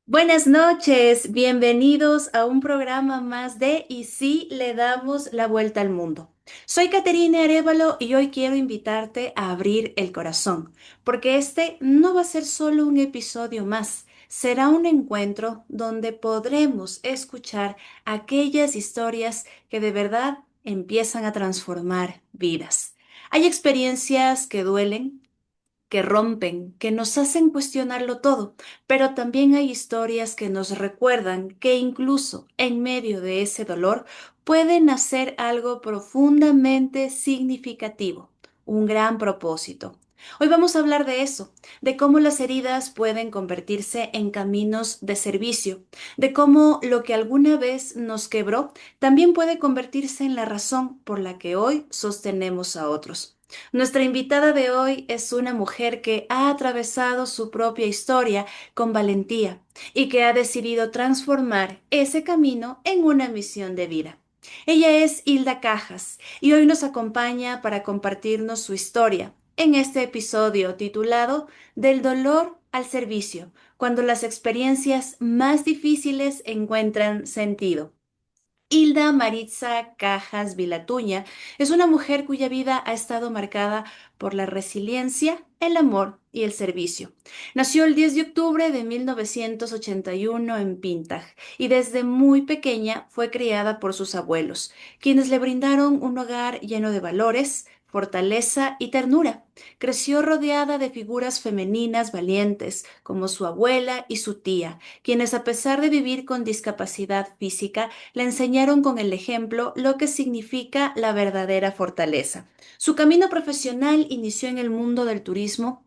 Buenas noches, bienvenidos a un programa más de Y si le damos la vuelta al mundo. Soy Caterina Arevalo y hoy quiero invitarte a abrir el corazón, porque este no va a ser solo un episodio más, será un encuentro donde podremos escuchar aquellas historias que de verdad empiezan a transformar vidas. Hay experiencias que duelen, que rompen, que nos hacen cuestionarlo todo, pero también hay historias que nos recuerdan que incluso en medio de ese dolor puede nacer algo profundamente significativo, un gran propósito. Hoy vamos a hablar de eso, de cómo las heridas pueden convertirse en caminos de servicio, de cómo lo que alguna vez nos quebró también puede convertirse en la razón por la que hoy sostenemos a otros. Nuestra invitada de hoy es una mujer que ha atravesado su propia historia con valentía y que ha decidido transformar ese camino en una misión de vida. Ella es Hilda Cajas y hoy nos acompaña para compartirnos su historia en este episodio titulado Del dolor al servicio, cuando las experiencias más difíciles encuentran sentido. Hilda Maritza Cajas Vilatuña es una mujer cuya vida ha estado marcada por la resiliencia, el amor y el servicio. Nació el 10 de octubre de 1981 en Pintag y desde muy pequeña fue criada por sus abuelos, quienes le brindaron un hogar lleno de valores, fortaleza y ternura. Creció rodeada de figuras femeninas valientes como su abuela y su tía, quienes a pesar de vivir con discapacidad física, le enseñaron con el ejemplo lo que significa la verdadera fortaleza. Su camino profesional inició en el mundo del turismo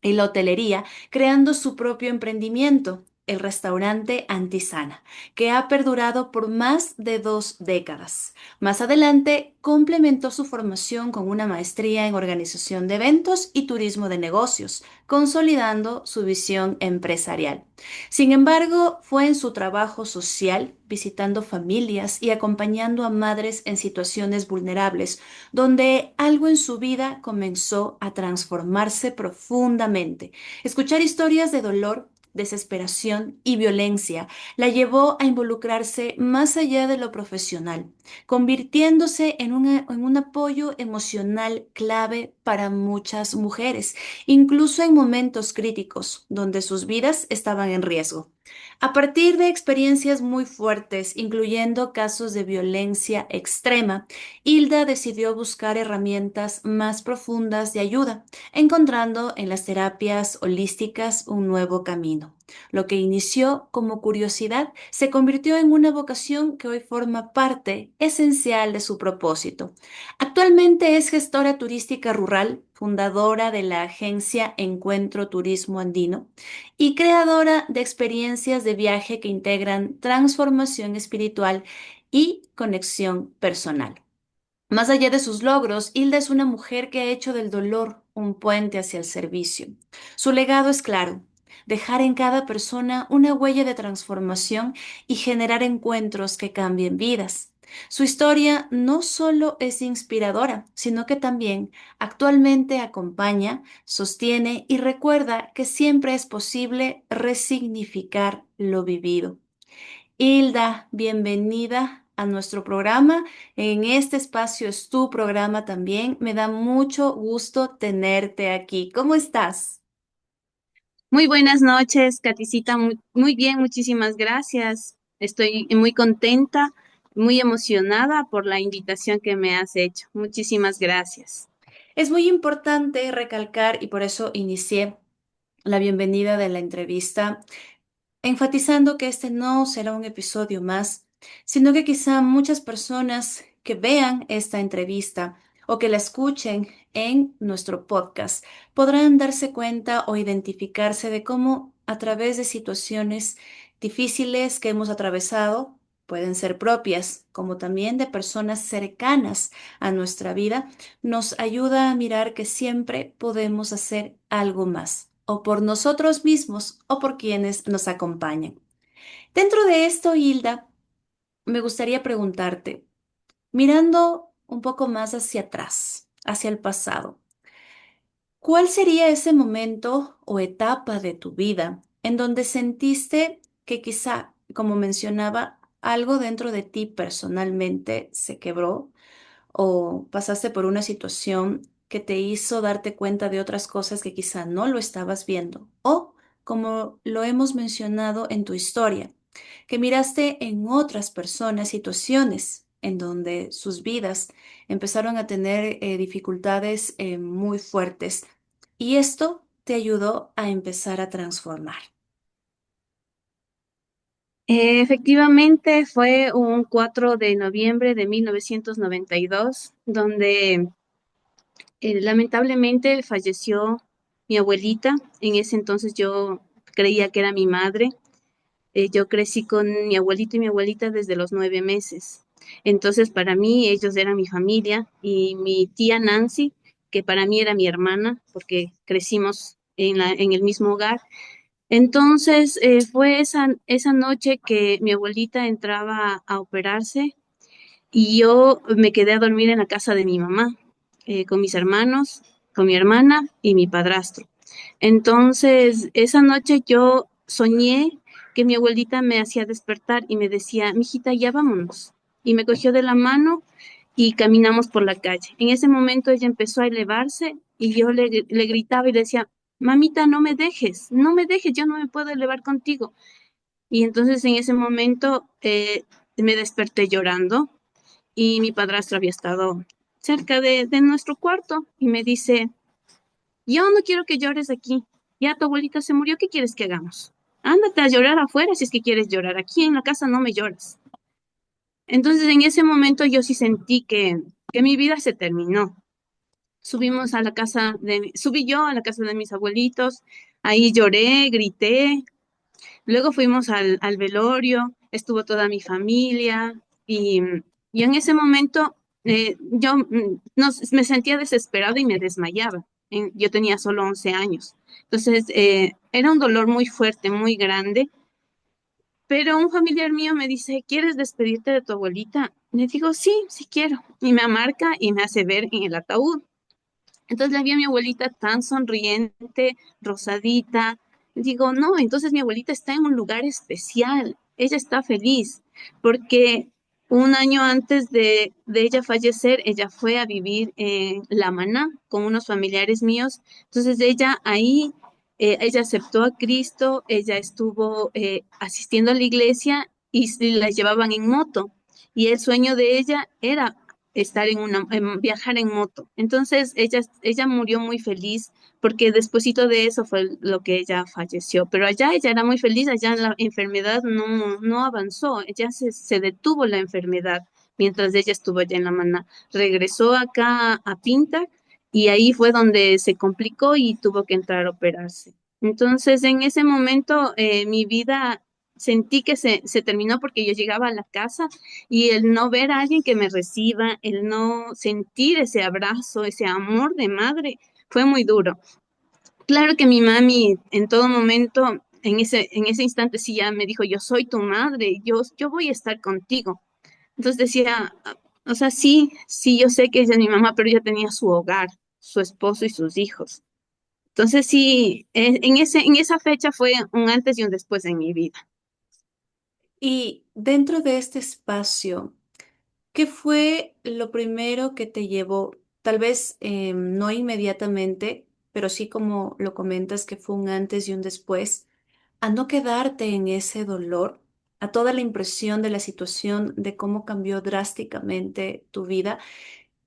y la hotelería, creando su propio emprendimiento, el restaurante Antisana, que ha perdurado por más de 2 décadas. Más adelante, complementó su formación con una maestría en organización de eventos y turismo de negocios, consolidando su visión empresarial. Sin embargo, fue en su trabajo social, visitando familias y acompañando a madres en situaciones vulnerables, donde algo en su vida comenzó a transformarse profundamente. Escuchar historias de dolor, desesperación y violencia la llevó a involucrarse más allá de lo profesional, convirtiéndose en un apoyo emocional clave para muchas mujeres, incluso en momentos críticos donde sus vidas estaban en riesgo. A partir de experiencias muy fuertes, incluyendo casos de violencia extrema, Hilda decidió buscar herramientas más profundas de ayuda, encontrando en las terapias holísticas un nuevo camino. Lo que inició como curiosidad se convirtió en una vocación que hoy forma parte esencial de su propósito. Actualmente es gestora turística rural, fundadora de la agencia Encuentro Turismo Andino y creadora de experiencias de viaje que integran transformación espiritual y conexión personal. Más allá de sus logros, Hilda es una mujer que ha hecho del dolor un puente hacia el servicio. Su legado es claro: dejar en cada persona una huella de transformación y generar encuentros que cambien vidas. Su historia no solo es inspiradora, sino que también actualmente acompaña, sostiene y recuerda que siempre es posible resignificar lo vivido. Hilda, bienvenida a nuestro programa. En este espacio es tu programa también. Me da mucho gusto tenerte aquí. ¿Cómo estás? Muy buenas noches, Caticita. Muy bien, muchísimas gracias. Estoy muy contenta, muy emocionada por la invitación que me has hecho. Muchísimas gracias. Es muy importante recalcar, y por eso inicié la bienvenida de la entrevista, enfatizando que este no será un episodio más, sino que quizá muchas personas que vean esta entrevista o que la escuchen en nuestro podcast podrán darse cuenta o identificarse de cómo a través de situaciones difíciles que hemos atravesado, pueden ser propias, como también de personas cercanas a nuestra vida, nos ayuda a mirar que siempre podemos hacer algo más, o por nosotros mismos o por quienes nos acompañan. Dentro de esto, Hilda, me gustaría preguntarte, mirando un poco más hacia atrás, hacia el pasado, ¿cuál sería ese momento o etapa de tu vida en donde sentiste que quizá, como mencionaba, algo dentro de ti personalmente se quebró o pasaste por una situación que te hizo darte cuenta de otras cosas que quizá no lo estabas viendo, o como lo hemos mencionado en tu historia, que miraste en otras personas situaciones en donde sus vidas empezaron a tener dificultades muy fuertes y esto te ayudó a empezar a transformar. Efectivamente, fue un 4 de noviembre de 1992, donde lamentablemente falleció mi abuelita. En ese entonces yo creía que era mi madre. Yo crecí con mi abuelito y mi abuelita desde los 9 meses. Entonces, para mí, ellos eran mi familia y mi tía Nancy, que para mí era mi hermana, porque crecimos en el mismo hogar. Entonces, fue esa noche que mi abuelita entraba a operarse y yo me quedé a dormir en la casa de mi mamá, con mis hermanos, con mi hermana y mi padrastro. Entonces, esa noche yo soñé que mi abuelita me hacía despertar y me decía, mijita, ya vámonos. Y me cogió de la mano y caminamos por la calle. En ese momento ella empezó a elevarse y yo le gritaba y le decía, mamita, no me dejes, no me dejes, yo no me puedo elevar contigo. Y entonces en ese momento me desperté llorando y mi padrastro había estado cerca de nuestro cuarto y me dice, yo no quiero que llores aquí. Ya tu abuelita se murió, ¿qué quieres que hagamos? Ándate a llorar afuera si es que quieres llorar. Aquí en la casa no me lloras. Entonces en ese momento yo sí sentí que mi vida se terminó. Subí yo a la casa de mis abuelitos, ahí lloré, grité, luego fuimos al velorio, estuvo toda mi familia y en ese momento yo no, me sentía desesperada y me desmayaba. Yo tenía solo 11 años. Entonces era un dolor muy fuerte, muy grande, pero un familiar mío me dice, ¿quieres despedirte de tu abuelita? Le digo, sí, sí quiero. Y me amarca y me hace ver en el ataúd. Entonces la vi a mi abuelita tan sonriente, rosadita. Digo, no, entonces mi abuelita está en un lugar especial. Ella está feliz porque un año antes de ella fallecer, ella fue a vivir en La Maná con unos familiares míos. Entonces ella ahí, ella aceptó a Cristo, ella estuvo asistiendo a la iglesia y la llevaban en moto. Y el sueño de ella era viajar en moto. Entonces ella murió muy feliz porque despuesito de eso fue lo que ella falleció. Pero allá ella era muy feliz, allá la enfermedad no avanzó, ella se detuvo la enfermedad mientras ella estuvo allá en La Maná. Regresó acá a Pinta y ahí fue donde se complicó y tuvo que entrar a operarse. Entonces, en ese momento, mi vida sentí que se terminó porque yo llegaba a la casa y el no ver a alguien que me reciba, el no sentir ese abrazo, ese amor de madre, fue muy duro. Claro que mi mami en todo momento, en ese instante sí ya me dijo, yo soy tu madre, yo voy a estar contigo. Entonces decía, o sea, sí, sí, yo sé que ella es mi mamá, pero ella tenía su hogar, su esposo y sus hijos. Entonces sí, en esa fecha fue un antes y un después en mi vida. Y dentro de este espacio, ¿qué fue lo primero que te llevó? Tal vez no inmediatamente, pero sí como lo comentas que fue un antes y un después, a no quedarte en ese dolor, a toda la impresión de la situación, de cómo cambió drásticamente tu vida,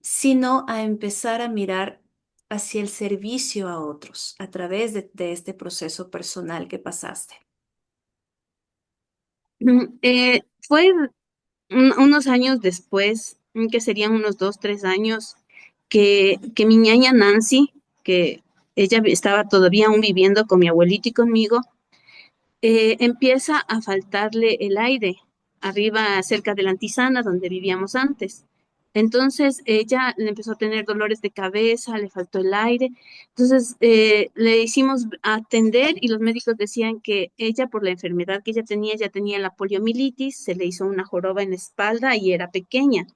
sino a empezar a mirar hacia el servicio a otros a través de este proceso personal que pasaste. Fue unos años después, que serían unos 2, 3 años, que mi ñaña Nancy, que ella estaba todavía aún viviendo con mi abuelito y conmigo, empieza a faltarle el aire arriba cerca de la Antisana donde vivíamos antes. Entonces ella le empezó a tener dolores de cabeza, le faltó el aire. Entonces le hicimos atender y los médicos decían que ella, por la enfermedad que ella tenía, ya tenía la poliomielitis, se le hizo una joroba en la espalda y era pequeña.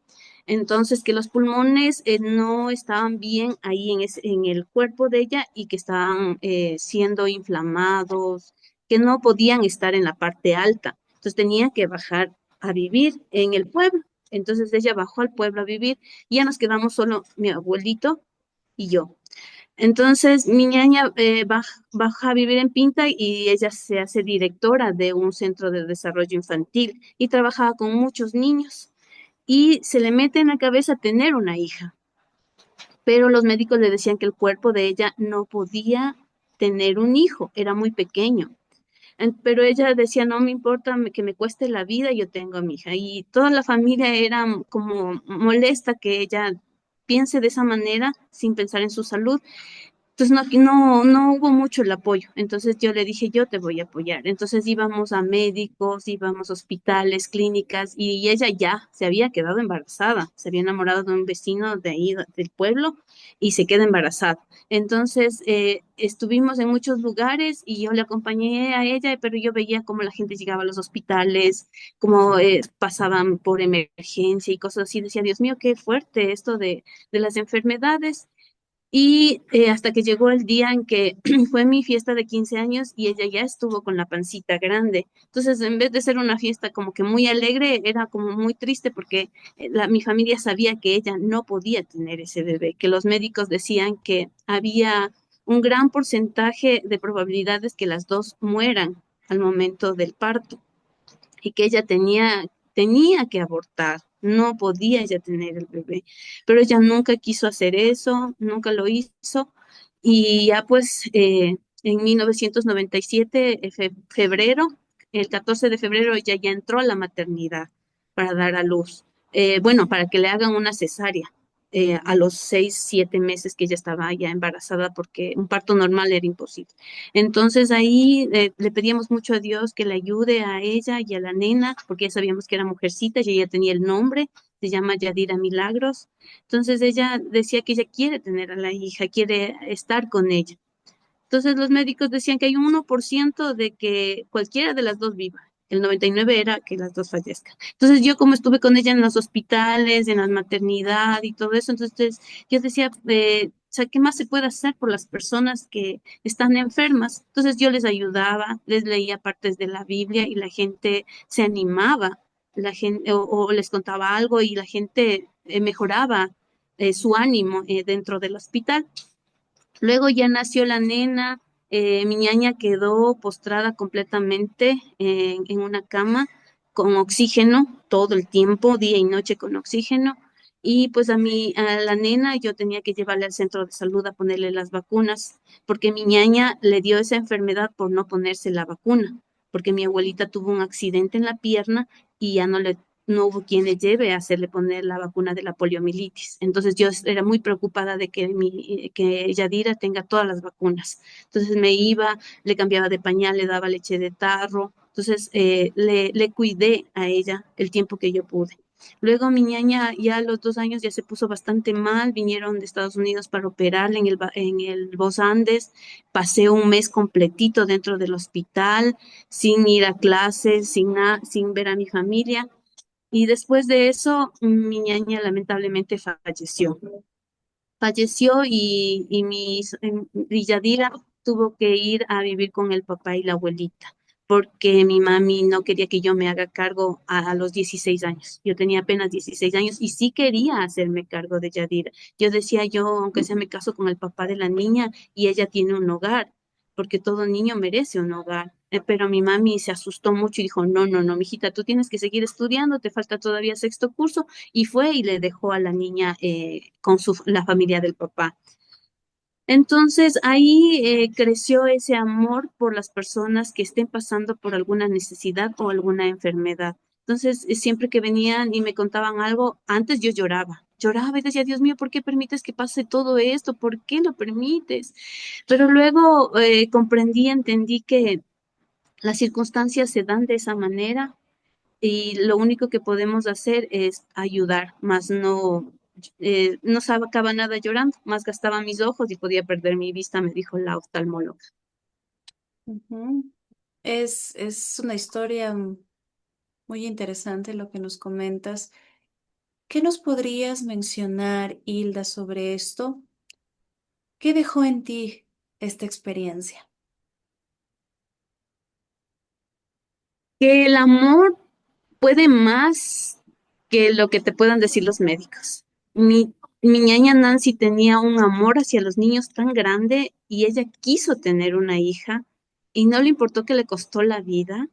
Entonces, que los pulmones no estaban bien ahí en el cuerpo de ella y que estaban siendo inflamados, que no podían estar en la parte alta. Entonces tenían que bajar a vivir en el pueblo. Entonces ella bajó al pueblo a vivir y ya nos quedamos solo mi abuelito y yo. Entonces mi ñaña baja a vivir en Pinta y ella se hace directora de un centro de desarrollo infantil y trabajaba con muchos niños y se le mete en la cabeza tener una hija, pero los médicos le decían que el cuerpo de ella no podía tener un hijo, era muy pequeño. Pero ella decía, no me importa que me cueste la vida, yo tengo a mi hija. Y toda la familia era como molesta que ella piense de esa manera sin pensar en su salud. Entonces no hubo mucho el apoyo. Entonces yo le dije, yo te voy a apoyar. Entonces íbamos a médicos, íbamos a hospitales, clínicas, y ella ya se había quedado embarazada. Se había enamorado de un vecino de ahí, del pueblo, y se queda embarazada. Entonces estuvimos en muchos lugares y yo le acompañé a ella, pero yo veía cómo la gente llegaba a los hospitales, cómo pasaban por emergencia y cosas así. Decía, Dios mío, qué fuerte esto de las enfermedades. Y hasta que llegó el día en que fue mi fiesta de 15 años y ella ya estuvo con la pancita grande. Entonces, en vez de ser una fiesta como que muy alegre, era como muy triste porque mi familia sabía que ella no podía tener ese bebé, que los médicos decían que había un gran porcentaje de probabilidades que las dos mueran al momento del parto y que ella tenía que abortar, no podía ella tener el bebé, pero ella nunca quiso hacer eso, nunca lo hizo y ya pues en 1997, febrero, el 14 de febrero ella ya entró a la maternidad para dar a luz, bueno, para que le hagan una cesárea. A los 6, 7 meses que ella estaba ya embarazada porque un parto normal era imposible. Entonces ahí le pedíamos mucho a Dios que le ayude a ella y a la nena, porque ya sabíamos que era mujercita y ella tenía el nombre, se llama Yadira Milagros. Entonces ella decía que ella quiere tener a la hija, quiere estar con ella. Entonces los médicos decían que hay un 1% de que cualquiera de las dos viva. El 99 era que las dos fallezcan. Entonces yo como estuve con ella en los hospitales, en la maternidad y todo eso, entonces yo decía, o sea, ¿qué más se puede hacer por las personas que están enfermas? Entonces yo les ayudaba, les leía partes de la Biblia y la gente se animaba, la gente, o les contaba algo y la gente mejoraba su ánimo dentro del hospital. Luego ya nació la nena, mi ñaña quedó postrada completamente en una cama con oxígeno todo el tiempo, día y noche con oxígeno. Y pues a la nena yo tenía que llevarle al centro de salud a ponerle las vacunas, porque mi ñaña le dio esa enfermedad por no ponerse la vacuna, porque mi abuelita tuvo un accidente en la pierna y ya no hubo quien le lleve a hacerle poner la vacuna de la poliomielitis. Entonces yo era muy preocupada de que Yadira tenga todas las vacunas. Entonces me iba, le cambiaba de pañal, le daba leche de tarro. Entonces le cuidé a ella el tiempo que yo pude. Luego mi ñaña ya a los 2 años ya se puso bastante mal, vinieron de Estados Unidos para operarle en el Bos Andes, pasé un mes completito dentro del hospital, sin ir a clases, sin ver a mi familia. Y después de eso, mi ñaña lamentablemente falleció. Falleció y Yadira tuvo que ir a vivir con el papá y la abuelita, porque mi mami no quería que yo me haga cargo a los 16 años. Yo tenía apenas 16 años y sí quería hacerme cargo de Yadira. Yo decía, yo, aunque sea me caso con el papá de la niña y ella tiene un hogar, porque todo niño merece un hogar. Pero mi mami se asustó mucho y dijo, no, no, no, mijita, tú tienes que seguir estudiando, te falta todavía sexto curso, y fue y le dejó a la niña con la familia del papá. Entonces ahí creció ese amor por las personas que estén pasando por alguna necesidad o alguna enfermedad. Entonces, siempre que venían y me contaban algo, antes yo lloraba y decía, Dios mío, ¿por qué permites que pase todo esto? ¿Por qué lo permites? Pero luego entendí que las circunstancias se dan de esa manera y lo único que podemos hacer es ayudar, más no sacaba nada llorando, más gastaba mis ojos y podía perder mi vista, me dijo la oftalmóloga. Ujú. Es una historia muy interesante lo que nos comentas. ¿Qué nos podrías mencionar, Hilda, sobre esto? ¿Qué dejó en ti esta experiencia? Que el amor puede más que lo que te puedan decir los médicos. Mi ñaña Nancy tenía un amor hacia los niños tan grande y ella quiso tener una hija y no le importó que le costó la vida,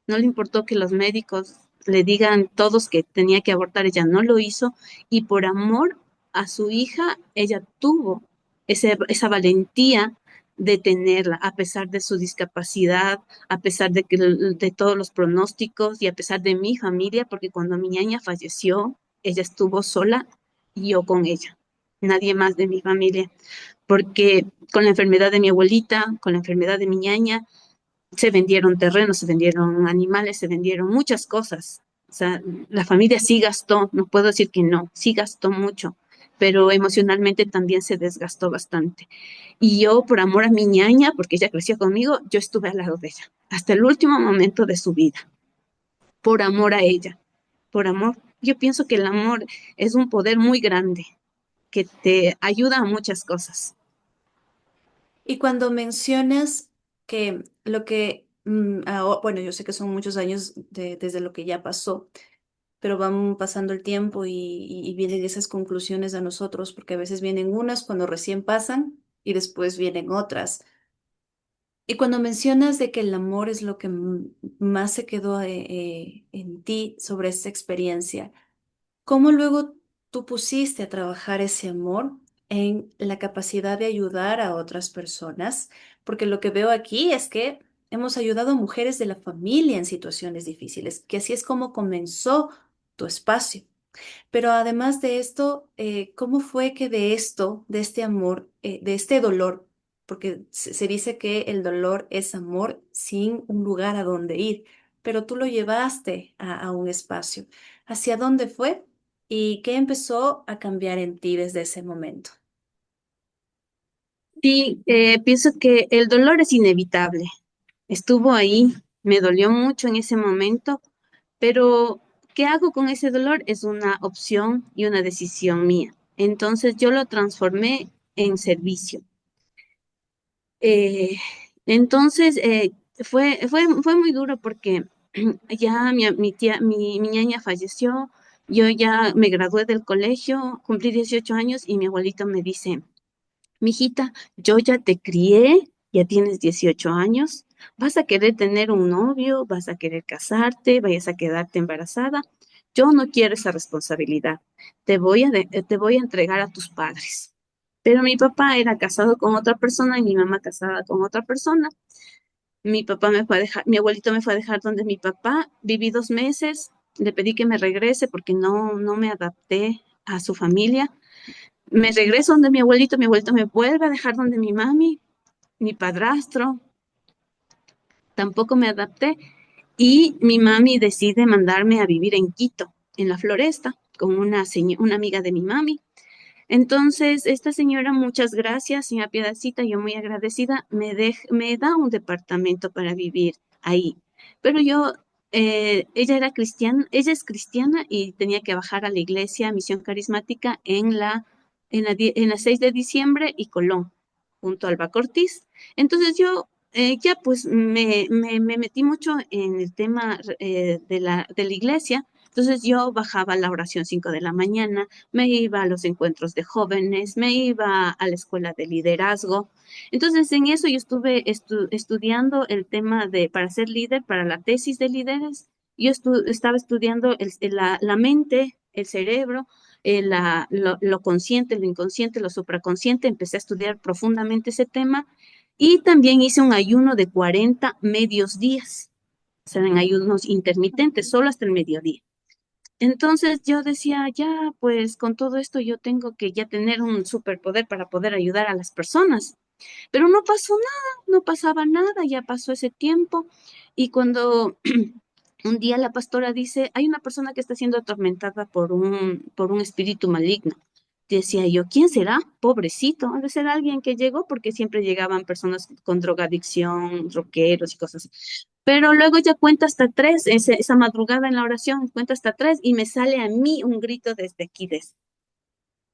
no le importó que los médicos le digan todos que tenía que abortar, ella no lo hizo y por amor a su hija, ella tuvo esa valentía de tenerla a pesar de su discapacidad, a pesar de todos los pronósticos y a pesar de mi familia, porque cuando mi ñaña falleció, ella estuvo sola y yo con ella, nadie más de mi familia, porque con la enfermedad de mi abuelita, con la enfermedad de mi ñaña, se vendieron terrenos, se vendieron animales, se vendieron muchas cosas. O sea, la familia sí gastó, no puedo decir que no, sí gastó mucho, pero emocionalmente también se desgastó bastante. Y yo, por amor a mi ñaña, porque ella creció conmigo, yo estuve al lado de ella, hasta el último momento de su vida, por amor a ella, por amor. Yo pienso que el amor es un poder muy grande que te ayuda a muchas cosas. Y cuando mencionas que lo que, bueno, yo sé que son muchos años desde lo que ya pasó, pero van pasando el tiempo y vienen esas conclusiones a nosotros, porque a veces vienen unas cuando recién pasan y después vienen otras. Y cuando mencionas de que el amor es lo que más se quedó en ti sobre esta experiencia, ¿cómo luego tú pusiste a trabajar ese amor en la capacidad de ayudar a otras personas? Porque lo que veo aquí es que hemos ayudado a mujeres de la familia en situaciones difíciles, que así es como comenzó tu espacio. Pero además de esto, ¿cómo fue que de esto, de este amor, de este dolor, porque se dice que el dolor es amor sin un lugar a donde ir, pero tú lo llevaste a un espacio? ¿Hacia dónde fue y qué empezó a cambiar en ti desde ese momento? Sí, pienso que el dolor es inevitable. Estuvo ahí, me dolió mucho en ese momento, pero ¿qué hago con ese dolor? Es una opción y una decisión mía. Entonces yo lo transformé en servicio. Eh, entonces fue muy duro porque ya mi ñaña falleció, yo ya me gradué del colegio, cumplí 18 años y mi abuelito me dice, mijita, yo ya te crié, ya tienes 18 años, vas a querer tener un novio, vas a querer casarte, vayas a quedarte embarazada. Yo no quiero esa responsabilidad. Te voy a entregar a tus padres. Pero mi papá era casado con otra persona y mi mamá casada con otra persona. Mi papá me fue a dejar, mi abuelito me fue a dejar donde mi papá. Viví 2 meses, le pedí que me regrese porque no me adapté a su familia. Me regreso donde mi abuelito me vuelve a dejar donde mi mami, mi padrastro, tampoco me adapté y mi mami decide mandarme a vivir en Quito, en la Floresta, con una amiga de mi mami. Entonces, esta señora, muchas gracias, señora Piedacita, yo muy agradecida, me da un departamento para vivir ahí. Pero ella es cristiana y tenía que bajar a la iglesia Misión Carismática en la 6 de diciembre y Colón, junto al Bacortiz. Entonces yo ya pues me metí mucho en el tema de la iglesia. Entonces yo bajaba la oración 5 de la mañana, me iba a los encuentros de jóvenes, me iba a la escuela de liderazgo. Entonces, en eso yo estuve estudiando el tema para ser líder, para la tesis de líderes. Yo estaba estudiando la mente, el cerebro, lo consciente, lo inconsciente, lo supraconsciente. Empecé a estudiar profundamente ese tema y también hice un ayuno de 40 medios días, o sea, en ayunos intermitentes, solo hasta el mediodía. Entonces yo decía, ya, pues con todo esto yo tengo que ya tener un superpoder para poder ayudar a las personas. Pero no pasó nada, no pasaba nada, ya pasó ese tiempo. Y cuando un día la pastora dice, hay una persona que está siendo atormentada por un espíritu maligno. Decía yo, ¿quién será? Pobrecito, ha de ser alguien que llegó porque siempre llegaban personas con drogadicción, roqueros y cosas así. Pero luego ya cuenta hasta tres, esa madrugada en la oración, cuenta hasta tres y me sale a mí un grito desde aquí,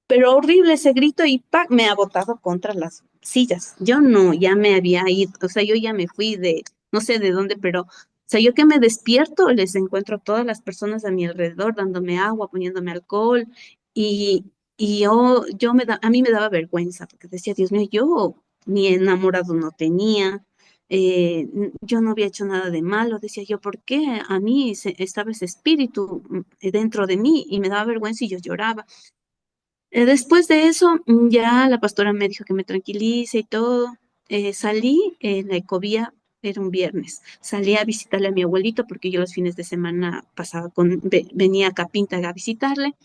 pero horrible ese grito y ¡pac! Me ha botado contra las sillas. Yo no, ya me había ido, o sea, yo ya me fui de, no sé de dónde, pero sea, yo que me despierto, les encuentro a todas las personas a mi alrededor dándome agua, poniéndome alcohol y, a mí me daba vergüenza porque decía, Dios mío, yo ni enamorado no tenía, yo no había hecho nada de malo, decía yo, ¿por qué a mí estaba ese espíritu dentro de mí? Y me daba vergüenza y yo lloraba. Después de eso, ya la pastora me dijo que me tranquilice y todo. Salí en la Ecovía, era un viernes. Salí a visitarle a mi abuelito porque yo los fines de semana venía acá a Pinta a visitarle.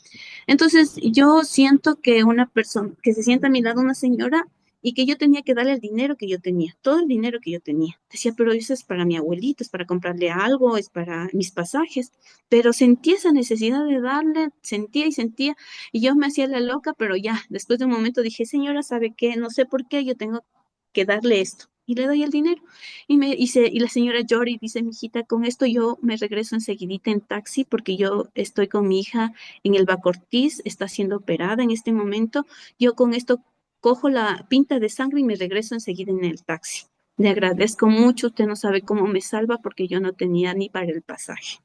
Entonces, yo siento que una persona, que se sienta a mi lado una señora y que yo tenía que darle el dinero que yo tenía, todo el dinero que yo tenía. Decía, pero eso es para mi abuelito, es para comprarle algo, es para mis pasajes. Pero sentía esa necesidad de darle, sentía y sentía, y yo me hacía la loca, pero ya, después de un momento dije, señora, ¿sabe qué? No sé por qué yo tengo que darle esto. Y le doy el dinero. Y la señora llora y dice, mijita, con esto yo me regreso enseguidita en taxi porque yo estoy con mi hija en el Bacortiz, está siendo operada en este momento. Yo con esto cojo la pinta de sangre y me regreso enseguida en el taxi. Le agradezco mucho, usted no sabe cómo me salva porque yo no tenía ni para el pasaje.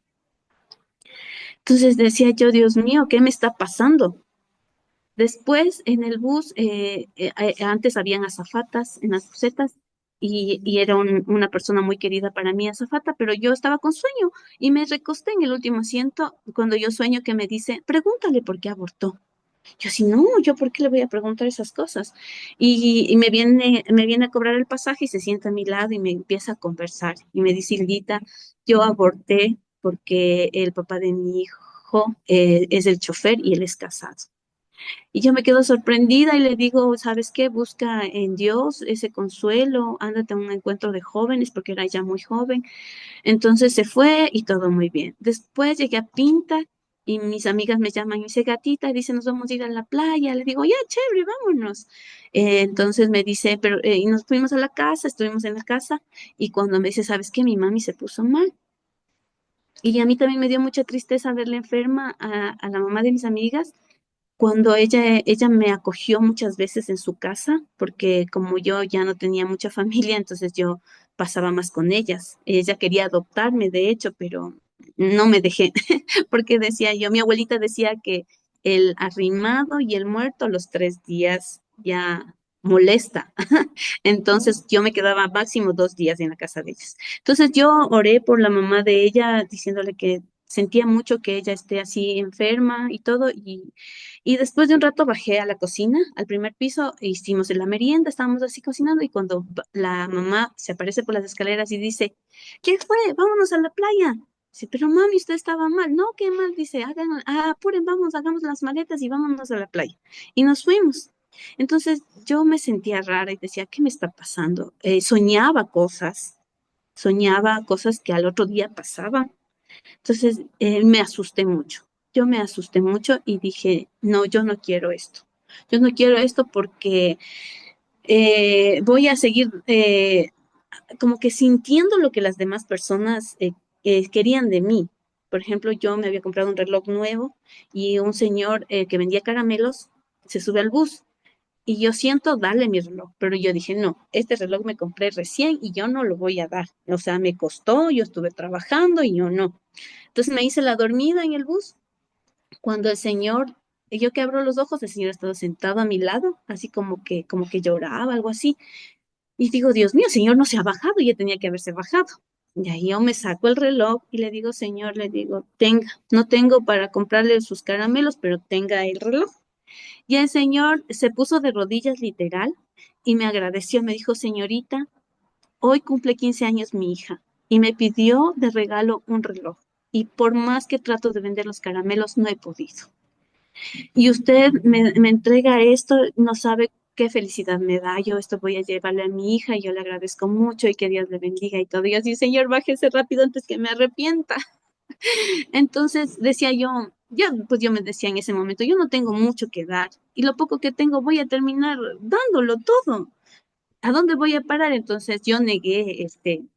Entonces decía yo, Dios mío, ¿qué me está pasando? Después en el bus, antes habían azafatas en las busetas y era una persona muy querida para mí, azafata, pero yo estaba con sueño y me recosté en el último asiento cuando yo sueño que me dice, pregúntale por qué abortó. Yo así, no, yo por qué le voy a preguntar esas cosas. Y me viene a cobrar el pasaje y se sienta a mi lado y me empieza a conversar. Y me dice, Hildita, yo aborté porque el papá de mi hijo es el chofer y él es casado. Y yo me quedo sorprendida y le digo, ¿sabes qué? Busca en Dios ese consuelo, ándate a un encuentro de jóvenes porque era ya muy joven. Entonces se fue y todo muy bien. Después llegué a Pinta y mis amigas me llaman y me dice, gatita, dice, nos vamos a ir a la playa. Le digo, ya, chévere, vámonos. Entonces me dice, pero, y nos fuimos a la casa, estuvimos en la casa y cuando me dice, ¿sabes qué? Mi mami se puso mal. Y a mí también me dio mucha tristeza verla enferma a la mamá de mis amigas cuando ella me acogió muchas veces en su casa, porque como yo ya no tenía mucha familia, entonces yo pasaba más con ellas. Ella quería adoptarme, de hecho, pero no me dejé, porque decía yo, mi abuelita decía que el arrimado y el muerto los 3 días ya molesta. Entonces yo me quedaba máximo 2 días en la casa de ellas. Entonces yo oré por la mamá de ella, diciéndole que sentía mucho que ella esté así enferma y todo, y después de un rato bajé a la cocina, al primer piso, e hicimos la merienda, estábamos así cocinando y cuando la mamá se aparece por las escaleras y dice, ¿qué fue? Vámonos a la playa. Dice, pero mami, usted estaba mal. No, qué mal. Dice, apuren, vamos, hagamos las maletas y vámonos a la playa. Y nos fuimos. Entonces yo me sentía rara y decía, ¿qué me está pasando? Soñaba cosas que al otro día pasaban. Entonces me asusté mucho. Yo me asusté mucho y dije, no, yo no quiero esto. Yo no quiero esto porque voy a seguir como que sintiendo lo que las demás personas querían de mí. Por ejemplo, yo me había comprado un reloj nuevo y un señor que vendía caramelos se sube al bus y yo siento darle mi reloj, pero yo dije, no, este reloj me compré recién y yo no lo voy a dar. O sea, me costó, yo estuve trabajando y yo no. Entonces me hice la dormida en el bus. Cuando el señor, yo que abro los ojos, el señor estaba sentado a mi lado, así como que lloraba, algo así. Y digo, Dios mío, el señor no se ha bajado, ya tenía que haberse bajado. Y ahí yo me saco el reloj y le digo, señor, le digo, tenga, no tengo para comprarle sus caramelos, pero tenga el reloj. Y el señor se puso de rodillas literal y me agradeció, me dijo, señorita, hoy cumple 15 años mi hija y me pidió de regalo un reloj. Y por más que trato de vender los caramelos, no he podido. Y usted me entrega esto, no sabe qué felicidad me da. Yo esto voy a llevarle a mi hija y yo le agradezco mucho y que Dios le bendiga y todo. Y así, Señor, bájese rápido antes que me arrepienta. Entonces decía pues yo me decía en ese momento, yo no tengo mucho que dar y lo poco que tengo voy a terminar dándolo todo. ¿A dónde voy a parar? Entonces yo negué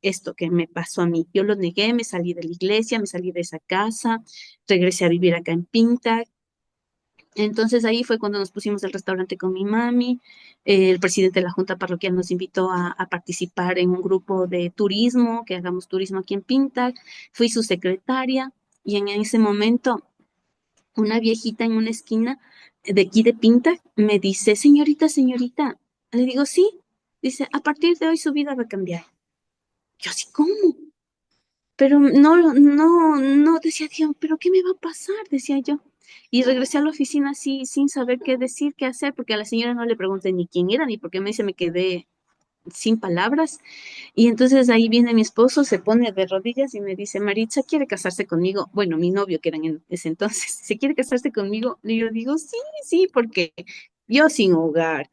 esto que me pasó a mí. Yo lo negué, me salí de la iglesia, me salí de esa casa, regresé a vivir acá en Pinta Entonces ahí fue cuando nos pusimos el restaurante con mi mami. El presidente de la Junta Parroquial nos invitó a participar en un grupo de turismo, que hagamos turismo aquí en Pinta. Fui su secretaria y en ese momento una viejita en una esquina de aquí de Pinta me dice, señorita, señorita. Le digo, sí. Dice, a partir de hoy su vida va a cambiar. Yo así, ¿cómo? Pero no, decía, Dios, ¿pero qué me va a pasar? Decía yo. Y regresé a la oficina así, sin saber qué decir, qué hacer, porque a la señora no le pregunté ni quién era, ni por qué me dice, me quedé sin palabras. Y entonces ahí viene mi esposo, se pone de rodillas y me dice, Maritza, ¿quiere casarse conmigo? Bueno, mi novio, que era en ese entonces, ¿se quiere casarse conmigo? Y yo digo, sí, sí, porque yo sin hogar,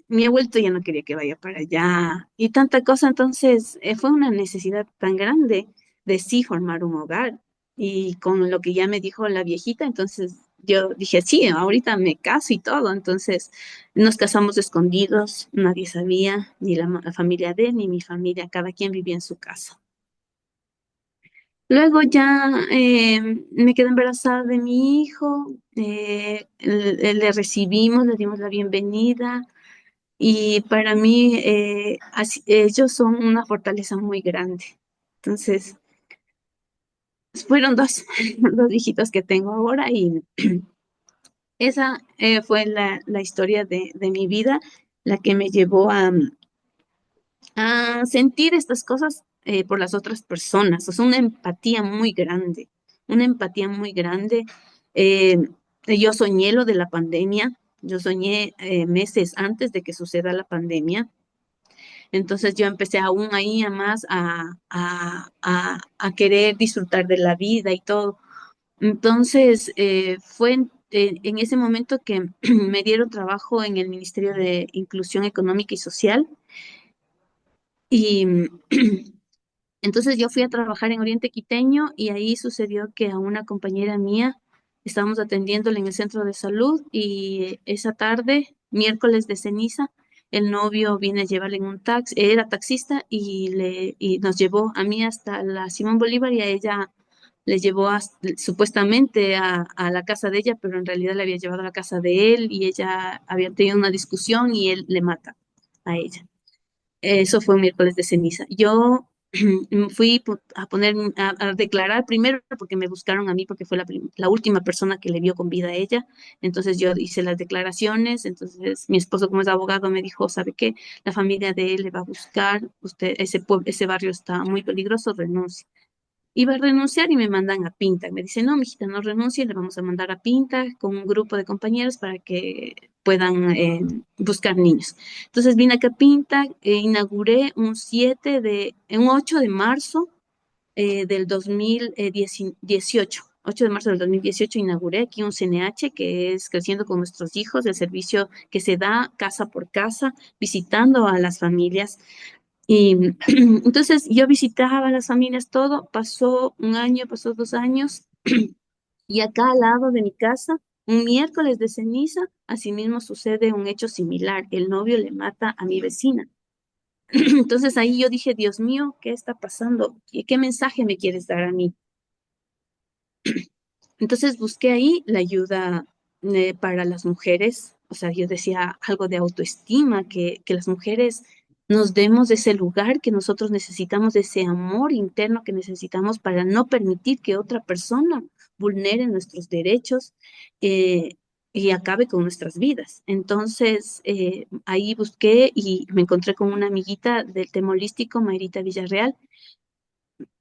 mi abuelito ya no quería que vaya para allá y tanta cosa, entonces fue una necesidad tan grande de sí formar un hogar. Y con lo que ya me dijo la viejita, entonces yo dije, sí, ahorita me caso y todo, entonces nos casamos escondidos, nadie sabía, ni la familia de él, ni mi familia, cada quien vivía en su casa. Luego ya me quedé embarazada de mi hijo, le recibimos, le dimos la bienvenida y para mí ellos son una fortaleza muy grande. Entonces, fueron dos, dos hijitos que tengo ahora y esa fue la historia de mi vida, la que me llevó a sentir estas cosas por las otras personas. O sea, una empatía muy grande, una empatía muy grande. Eh, yo soñé lo de la pandemia, yo soñé meses antes de que suceda la pandemia. Entonces yo empecé aún ahí a más a querer disfrutar de la vida y todo. Entonces fue en ese momento que me dieron trabajo en el Ministerio de Inclusión Económica y Social. Y entonces yo fui a trabajar en Oriente Quiteño y ahí sucedió que a una compañera mía estábamos atendiéndola en el centro de salud y esa tarde, miércoles de ceniza, el novio viene a llevarle en un taxi, era taxista y nos llevó a mí hasta la Simón Bolívar y a ella le llevó supuestamente a la casa de ella, pero en realidad le había llevado a la casa de él y ella había tenido una discusión y él le mata a ella. Eso fue un miércoles de ceniza. Yo fui a poner, a declarar primero porque me buscaron a mí porque fue la última persona que le vio con vida a ella. Entonces yo hice las declaraciones. Entonces mi esposo como es abogado me dijo, ¿sabe qué? La familia de él le va a buscar. Usted, ese barrio está muy peligroso, renuncia. Iba a renunciar y me mandan a Pinta. Me dicen, no, mijita, no renuncie, le vamos a mandar a Pinta con un grupo de compañeros para que puedan buscar niños. Entonces vine acá a Pinta, inauguré un 8 de marzo del 2018. 8 de marzo del 2018 inauguré aquí un CNH que es Creciendo con Nuestros Hijos, el servicio que se da casa por casa, visitando a las familias y entonces yo visitaba a las familias, todo, pasó un año, pasó 2 años, y acá al lado de mi casa, un miércoles de ceniza, asimismo sucede un hecho similar. El novio le mata a mi vecina. Entonces ahí yo dije, Dios mío, ¿qué está pasando? ¿Qué mensaje me quieres dar a mí? Entonces busqué ahí la ayuda para las mujeres, o sea, yo decía algo de autoestima, que las mujeres nos demos de ese lugar que nosotros necesitamos, de ese amor interno que necesitamos para no permitir que otra persona vulnere nuestros derechos eh, y acabe con nuestras vidas. Entonces, ahí busqué y me encontré con una amiguita del tema holístico, Mayrita Villarreal,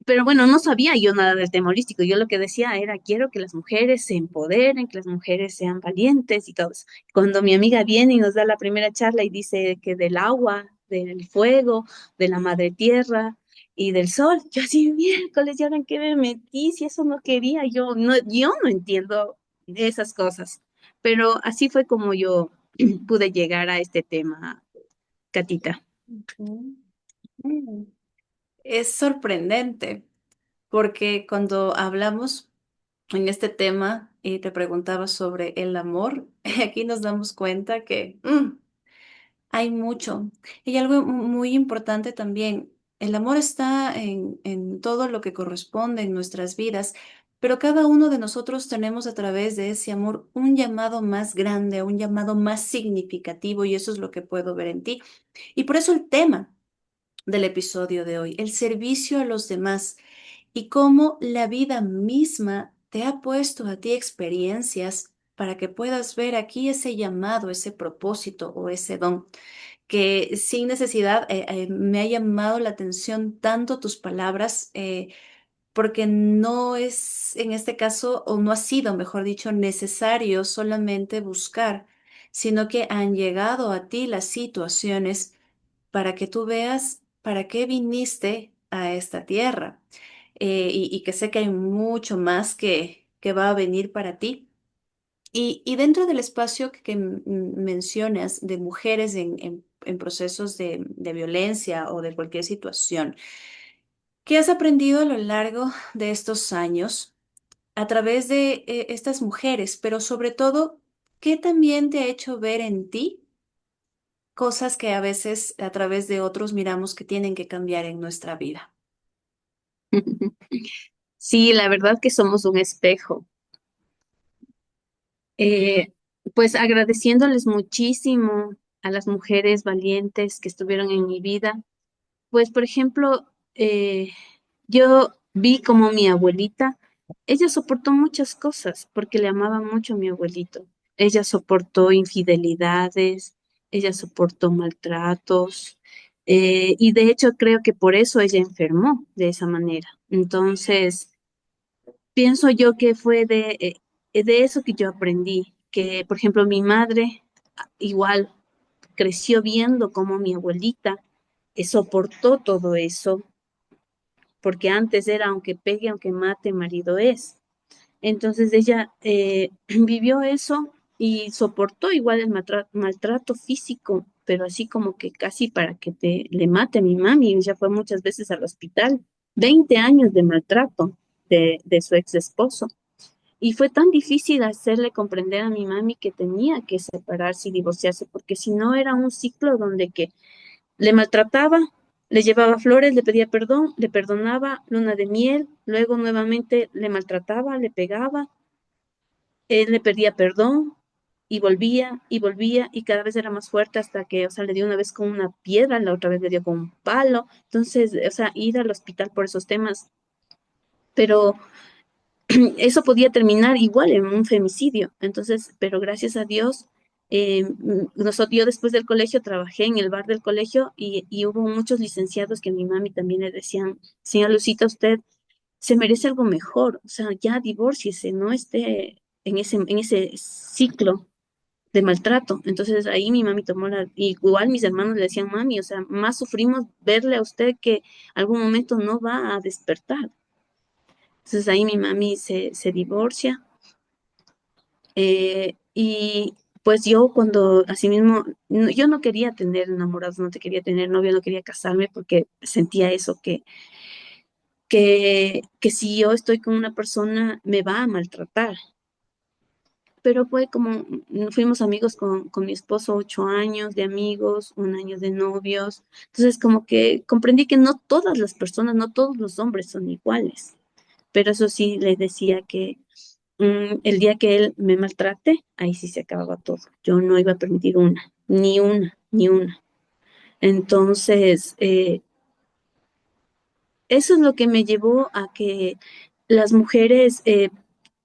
pero bueno, no sabía yo nada del tema holístico. Yo lo que decía era, quiero que las mujeres se empoderen, que las mujeres sean valientes y todo eso. Cuando mi amiga viene y nos da la primera charla y dice que del agua, del fuego, de la madre tierra y del sol, yo así, miércoles, ¿ya en qué me metí? Si eso no quería, yo no entiendo esas cosas. Pero así fue como yo pude llegar a este tema, Catita. Ujú. Mm. Es sorprendente porque cuando hablamos en este tema y te preguntaba sobre el amor, aquí nos damos cuenta que hay mucho. Y algo muy importante también, el amor está en todo lo que corresponde en nuestras vidas, pero cada uno de nosotros tenemos a través de ese amor un llamado más grande, un llamado más significativo y eso es lo que puedo ver en ti. Y por eso el tema del episodio de hoy, el servicio a los demás y cómo la vida misma te ha puesto a ti experiencias para que puedas ver aquí ese llamado, ese propósito o ese don, que sin necesidad me ha llamado la atención tanto tus palabras, porque no es en este caso, o no ha sido, mejor dicho, necesario solamente buscar, sino que han llegado a ti las situaciones para que tú veas para qué viniste a esta tierra. Y que sé que hay mucho más que va a venir para ti. Y dentro del espacio que mencionas de mujeres en procesos de violencia o de cualquier situación, ¿qué has aprendido a lo largo de estos años a través de estas mujeres? Pero sobre todo, ¿qué también te ha hecho ver en ti cosas que a veces a través de otros miramos que tienen que cambiar en nuestra vida? Sí, la verdad que somos un espejo. Eh, pues agradeciéndoles muchísimo a las mujeres valientes que estuvieron en mi vida. Pues, por ejemplo, yo vi como mi abuelita, ella soportó muchas cosas porque le amaba mucho a mi abuelito. Ella soportó infidelidades, ella soportó maltratos, y de hecho creo que por eso ella enfermó de esa manera. Entonces, pienso yo que fue de eso que yo aprendí, que por ejemplo mi madre igual creció viendo cómo mi abuelita soportó todo eso, porque antes era aunque pegue, aunque mate, marido es. Entonces ella vivió eso y soportó igual el maltrato físico, pero así como que casi para que le mate a mi mami. Ella fue muchas veces al hospital, 20 años de maltrato de su ex esposo. Y fue tan difícil hacerle comprender a mi mami que tenía que separarse y divorciarse, porque si no era un ciclo donde que le maltrataba, le llevaba flores, le pedía perdón, le perdonaba, luna de miel, luego nuevamente le maltrataba, le pegaba, él le pedía perdón y volvía y cada vez era más fuerte hasta que, o sea, le dio una vez con una piedra, la otra vez le dio con un palo. Entonces, o sea, ir al hospital por esos temas, pero eso podía terminar igual en un femicidio. Entonces, pero gracias a Dios, yo después del colegio trabajé en el bar del colegio y hubo muchos licenciados que a mi mami también le decían, señora Lucita, usted se merece algo mejor, o sea, ya divórciese, no esté en ese ciclo de maltrato. Entonces ahí mi mami tomó igual mis hermanos le decían, mami, o sea, más sufrimos verle a usted que algún momento no va a despertar. Entonces ahí mi mami se divorcia y pues yo cuando, así mismo, yo no quería tener enamorados, no te quería tener novio, no quería casarme porque sentía eso, que si yo estoy con una persona me va a maltratar. Pero fue como, fuimos amigos con mi esposo, 8 años de amigos, un año de novios. Entonces como que comprendí que no todas las personas, no todos los hombres son iguales. Pero eso sí, le decía que el día que él me maltrate, ahí sí se acababa todo. Yo no iba a permitir una, ni una, ni una. Entonces, eso es lo que me llevó a que las mujeres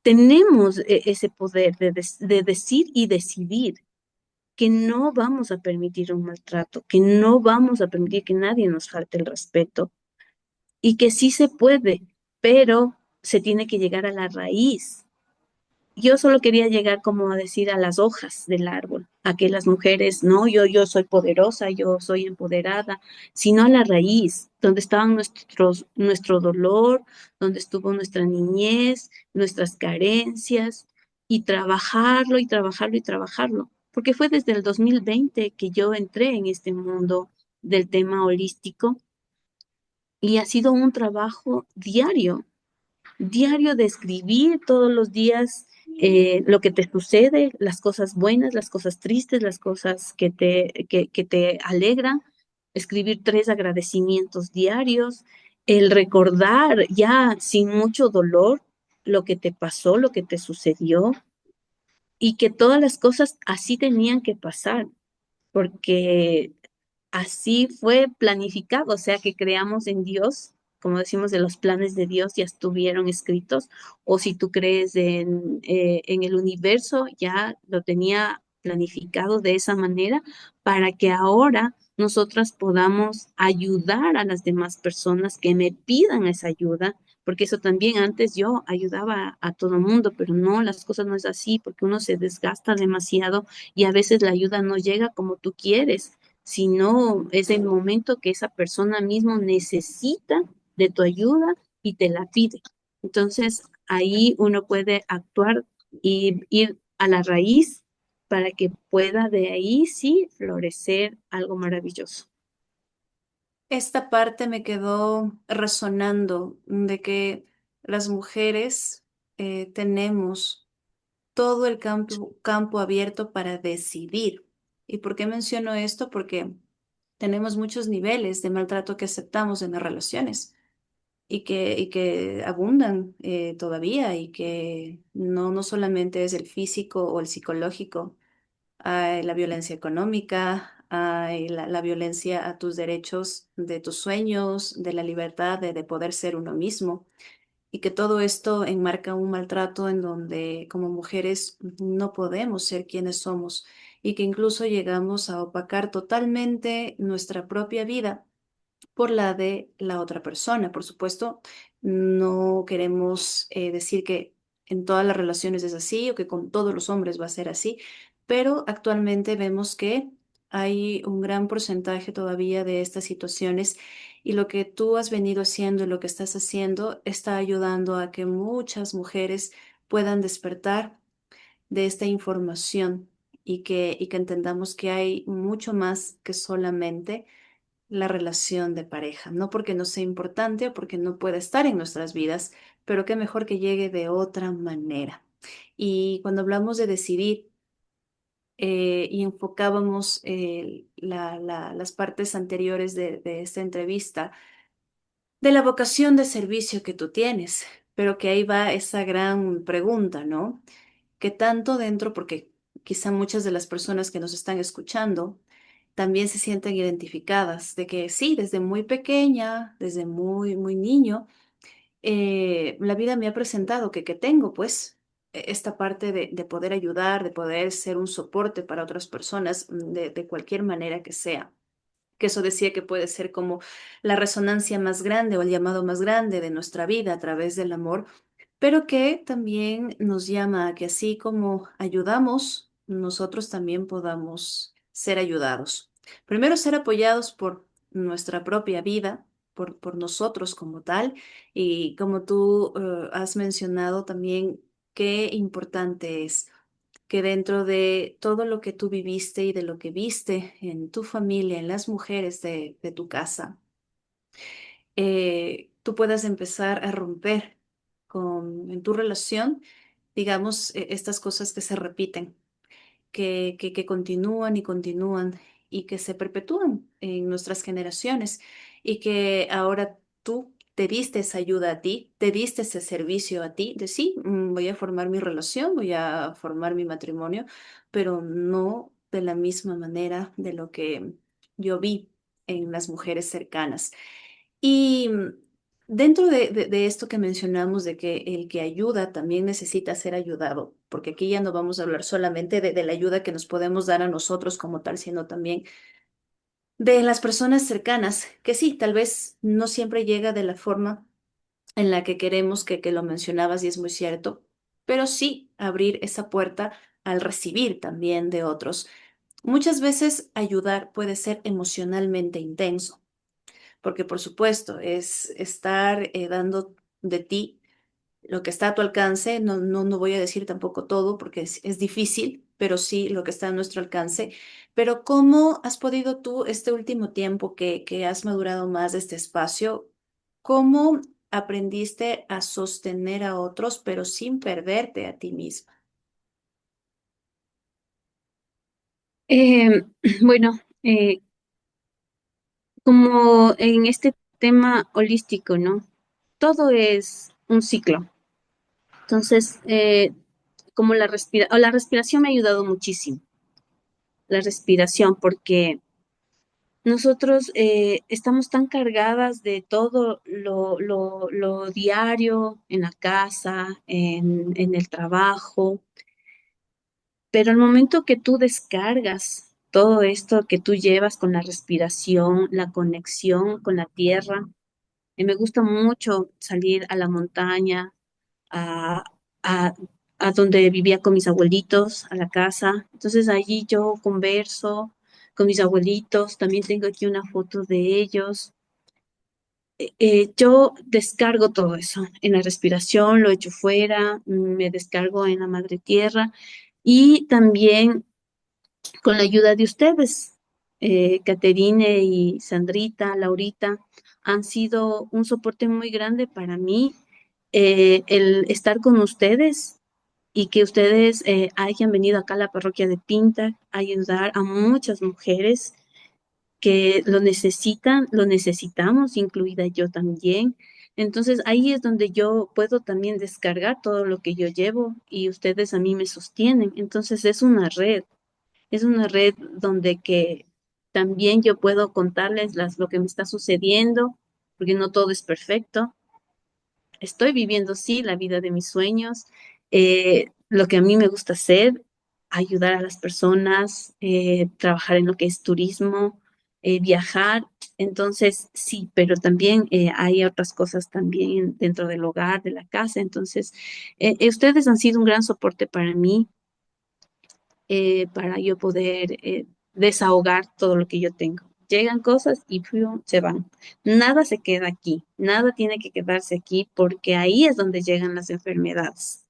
tenemos ese poder de decir y decidir que no vamos a permitir un maltrato, que no vamos a permitir que nadie nos falte el respeto y que sí se puede, pero se tiene que llegar a la raíz. Yo solo quería llegar como a decir a las hojas del árbol, a que las mujeres, no, yo soy poderosa, yo soy empoderada, sino a la raíz, donde estaban nuestro dolor, donde estuvo nuestra niñez, nuestras carencias, y trabajarlo y trabajarlo y trabajarlo. Porque fue desde el 2020 que yo entré en este mundo del tema holístico y ha sido un trabajo diario de escribir todos los días lo que te sucede, las cosas buenas, las cosas tristes, las cosas que te alegran, escribir 3 agradecimientos diarios, el recordar ya sin mucho dolor. lo que te pasó, lo que te sucedió y que todas las cosas así tenían que pasar, porque así fue planificado, o sea, que creamos en Dios, como decimos, de los planes de Dios ya estuvieron escritos, o si tú crees en el universo, ya lo tenía planificado de esa manera para que ahora nosotras podamos ayudar a las demás personas que me pidan esa ayuda, porque eso también antes yo ayudaba a todo el mundo, pero no, las cosas no es así, porque uno se desgasta demasiado y a veces la ayuda no llega como tú quieres, sino es el momento que esa persona mismo necesita de tu ayuda y te la pide. Entonces, ahí uno puede actuar y ir a la raíz para que pueda de ahí sí florecer algo maravilloso. Esta parte me quedó resonando de que las mujeres tenemos todo el campo abierto para decidir. ¿Y por qué menciono esto? Porque tenemos muchos niveles de maltrato que aceptamos en las relaciones y que abundan todavía y que no solamente es el físico o el psicológico, hay la violencia económica, hay la violencia a tus derechos, de tus sueños, de la libertad de poder ser uno mismo y que todo esto enmarca un maltrato en donde como mujeres no podemos ser quienes somos y que incluso llegamos a opacar totalmente nuestra propia vida por la de la otra persona. Por supuesto, no queremos decir que en todas las relaciones es así o que con todos los hombres va a ser así, pero actualmente vemos que hay un gran porcentaje todavía de estas situaciones y lo que tú has venido haciendo y lo que estás haciendo está ayudando a que muchas mujeres puedan despertar de esta información y que entendamos que hay mucho más que solamente la relación de pareja, no porque no sea importante o porque no pueda estar en nuestras vidas, pero qué mejor que llegue de otra manera. Y cuando hablamos de decidir y enfocábamos las partes anteriores de esta entrevista, de la vocación de servicio que tú tienes, pero que ahí va esa gran pregunta, ¿no? ¿Qué tanto dentro, porque quizá muchas de las personas que nos están escuchando también se sienten identificadas de que sí, desde muy pequeña, desde muy niño, la vida me ha presentado que tengo pues esta parte de poder ayudar, de poder ser un soporte para otras personas de cualquier manera que sea. Que eso decía que puede ser como la resonancia más grande o el llamado más grande de nuestra vida a través del amor, pero que también nos llama a que así como ayudamos, nosotros también podamos ser ayudados. Primero, ser apoyados por nuestra propia vida, por nosotros como tal, y como tú has mencionado también, qué importante es que dentro de todo lo que tú viviste y de lo que viste en tu familia, en las mujeres de tu casa, tú puedas empezar a romper en tu relación, digamos, estas cosas que se repiten que continúan y continúan y que se perpetúan en nuestras generaciones y que ahora tú te diste esa ayuda a ti, te diste ese servicio a ti, de sí, voy a formar mi relación, voy a formar mi matrimonio, pero no de la misma manera de lo que yo vi en las mujeres cercanas. Y dentro de esto que mencionamos, de que el que ayuda también necesita ser ayudado, porque aquí ya no vamos a hablar solamente de la ayuda que nos podemos dar a nosotros como tal, sino también de las personas cercanas, que sí, tal vez no siempre llega de la forma en la que queremos que lo mencionabas y es muy cierto, pero sí abrir esa puerta al recibir también de otros. Muchas veces ayudar puede ser emocionalmente intenso porque por supuesto es estar dando de ti lo que está a tu alcance, no voy a decir tampoco todo porque es difícil, pero sí lo que está a nuestro alcance. Pero ¿cómo has podido tú este último tiempo que has madurado más de este espacio, cómo aprendiste a sostener a otros, pero sin perderte a ti misma? Eh, bueno, como en este tema holístico, ¿no? Todo es un ciclo. Entonces, como la respiración me ha ayudado muchísimo, la respiración, porque nosotros estamos tan cargadas de todo lo diario en la casa, en el trabajo, pero al momento que tú descargas todo esto que tú llevas con la respiración, la conexión con la tierra, me gusta mucho salir a la montaña, a, a, a donde vivía con mis abuelitos, a la casa. Entonces allí yo converso con mis abuelitos, también tengo aquí una foto de ellos. Yo descargo todo eso en la respiración, lo echo fuera, me descargo en la madre tierra y también con la ayuda de ustedes, Caterine y Sandrita, Laurita, han sido un soporte muy grande para mí. El estar con ustedes y que ustedes hayan venido acá a la parroquia de Pinta a ayudar a muchas mujeres que lo necesitan, lo necesitamos, incluida yo también. Entonces ahí es donde yo puedo también descargar todo lo que yo llevo y ustedes a mí me sostienen. Entonces es una red donde que también yo puedo contarles lo que me está sucediendo, porque no todo es perfecto. Estoy viviendo, sí, la vida de mis sueños, lo que a mí me gusta hacer, ayudar a las personas, trabajar en lo que es turismo, viajar. Entonces, sí, pero también hay otras cosas también dentro del hogar, de la casa. Entonces, ustedes han sido un gran soporte para mí, para yo poder desahogar todo lo que yo tengo. Llegan cosas y ¡fium! Se van. Nada se queda aquí, nada tiene que quedarse aquí porque ahí es donde llegan las enfermedades.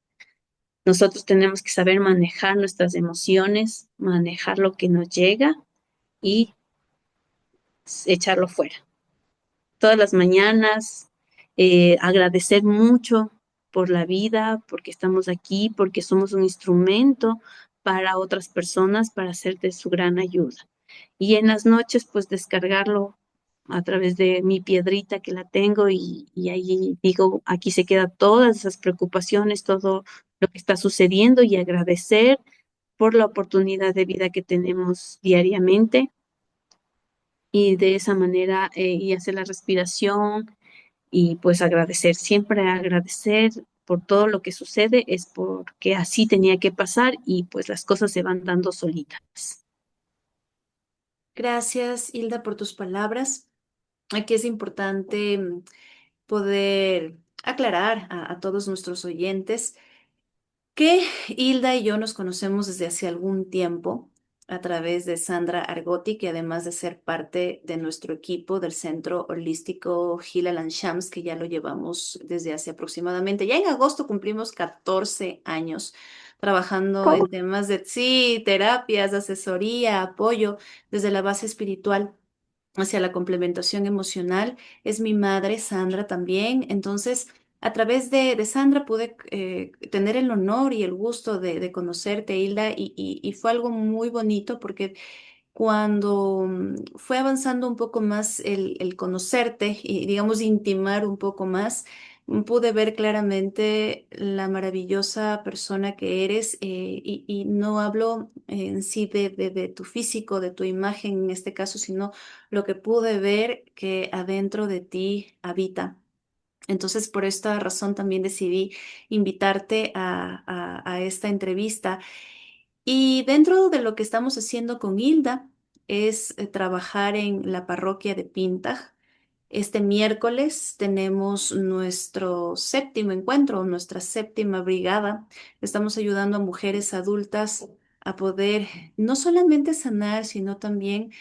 Nosotros tenemos que saber manejar nuestras emociones, manejar lo que nos llega y echarlo fuera todas las mañanas, agradecer mucho por la vida, porque estamos aquí, porque somos un instrumento para otras personas, para ser de su gran ayuda. Y en las noches, pues descargarlo a través de mi piedrita que la tengo y ahí digo, aquí se quedan todas esas preocupaciones, todo lo que está sucediendo y agradecer por la oportunidad de vida que tenemos diariamente y de esa manera y hacer la respiración y pues agradecer, siempre agradecer por todo lo que sucede, es porque así tenía que pasar y pues las cosas se van dando solitas. Gracias, Hilda, por tus palabras. Aquí es importante poder aclarar a todos nuestros oyentes que Hilda y yo nos conocemos desde hace algún tiempo a través de Sandra Argotti, que además de ser parte de nuestro equipo del Centro Holístico Hilal Shams, que ya lo llevamos desde hace aproximadamente, ya en agosto cumplimos 14 años trabajando en temas de, sí, terapias, asesoría, apoyo desde la base espiritual hacia la complementación emocional. Es mi madre, Sandra, también. Entonces, a través de Sandra pude tener el honor y el gusto de conocerte, Hilda, y fue algo muy bonito porque cuando fue avanzando un poco más el conocerte y, digamos, intimar un poco más, pude ver claramente la maravillosa persona que eres y no hablo en sí de tu físico, de tu imagen en este caso, sino lo que pude ver que adentro de ti habita. Entonces, por esta razón también decidí invitarte a esta entrevista. Y dentro de lo que estamos haciendo con Hilda es trabajar en la parroquia de Pintaj. Este miércoles tenemos nuestro séptimo encuentro, nuestra séptima brigada. Estamos ayudando a mujeres adultas a poder no solamente sanar, sino también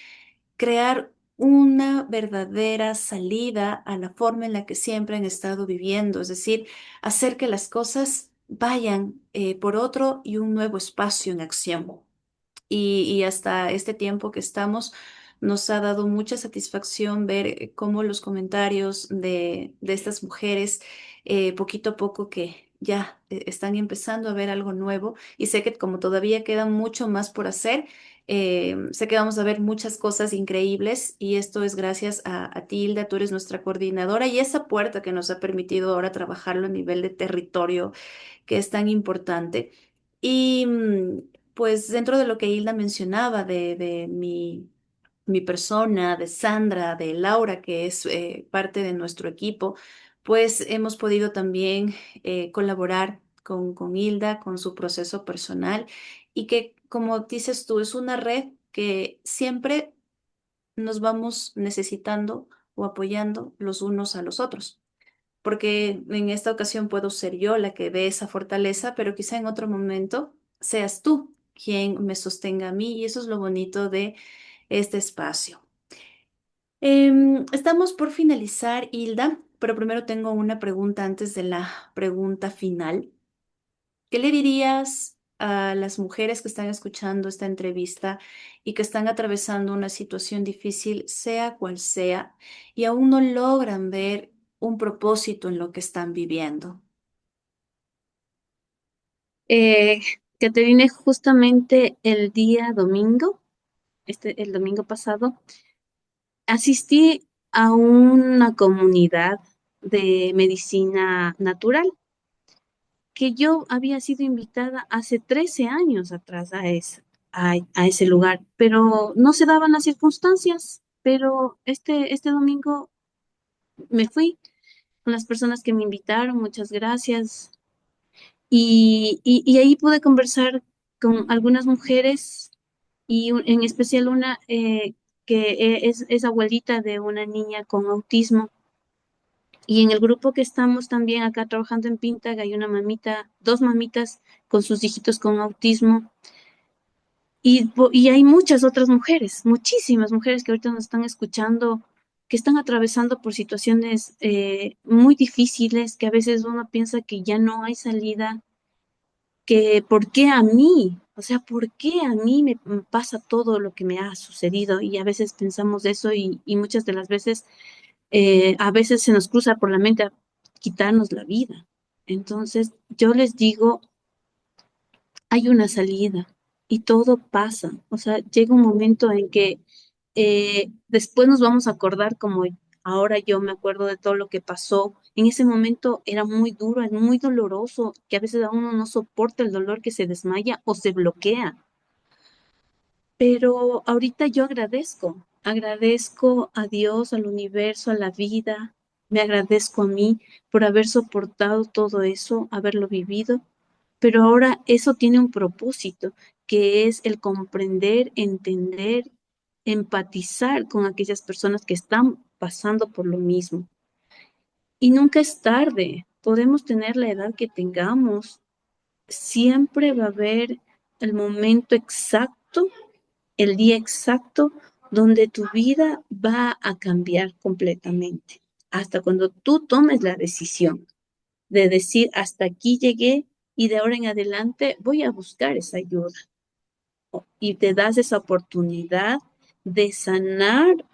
crear una verdadera salida a la forma en la que siempre han estado viviendo, es decir, hacer que las cosas vayan por otro y un nuevo espacio en acción. Y hasta este tiempo que estamos, nos ha dado mucha satisfacción ver cómo los comentarios de estas mujeres, poquito a poco que ya están empezando a ver algo nuevo. Y sé que como todavía queda mucho más por hacer, Sé que vamos a ver muchas cosas increíbles y esto es gracias a ti, Hilda, tú eres nuestra coordinadora y esa puerta que nos ha permitido ahora trabajarlo a nivel de territorio que es tan importante. Y pues dentro de lo que Hilda mencionaba de mi persona, de Sandra, de Laura, que es parte de nuestro equipo, pues hemos podido también colaborar con Hilda, con su proceso personal y que, como dices tú, es una red que siempre nos vamos necesitando o apoyando los unos a los otros porque en esta ocasión puedo ser yo la que dé esa fortaleza, pero quizá en otro momento seas tú quien me sostenga a mí y eso es lo bonito de este espacio. Estamos por finalizar, Hilda, pero primero tengo una pregunta antes de la pregunta final. ¿Qué le dirías a las mujeres que están escuchando esta entrevista y que están atravesando una situación difícil, sea cual sea, y aún no logran ver un propósito en lo que están viviendo? Eh, Caterine, justamente el día domingo, el domingo pasado, asistí a una comunidad de medicina natural que yo había sido invitada hace 13 años atrás a ese lugar, pero no se daban las circunstancias. Pero este domingo me fui con las personas que me invitaron, muchas gracias. Y ahí pude conversar con algunas mujeres y en especial una es abuelita de una niña con autismo. Y en el grupo que estamos también acá trabajando en Pintag hay una mamita, dos mamitas con sus hijitos con autismo. Y hay muchas otras mujeres, muchísimas mujeres que ahorita nos están escuchando, que están atravesando por situaciones muy difíciles, que a veces uno piensa que ya no hay salida, que por qué a mí, o sea, por qué a mí me pasa todo lo que me ha sucedido. Y a veces pensamos eso y muchas de las veces, a veces se nos cruza por la mente a quitarnos la vida. Entonces, yo les digo, hay una salida y todo pasa. O sea, llega un momento en que después nos vamos a acordar como ahora yo me acuerdo de todo lo que pasó. En ese momento era muy duro, es muy doloroso, que a veces a uno no soporta el dolor, que se desmaya o se bloquea. Pero ahorita yo agradezco a Dios, al universo, a la vida, me agradezco a mí por haber soportado todo eso, haberlo vivido, pero ahora eso tiene un propósito, que es el comprender, entender, empatizar con aquellas personas que están pasando por lo mismo. Y nunca es tarde, podemos tener la edad que tengamos, siempre va a haber el momento exacto, el día exacto donde tu vida va a cambiar completamente. Hasta cuando tú tomes la decisión de decir, hasta aquí llegué y de ahora en adelante voy a buscar esa ayuda. Y te das esa oportunidad de sanar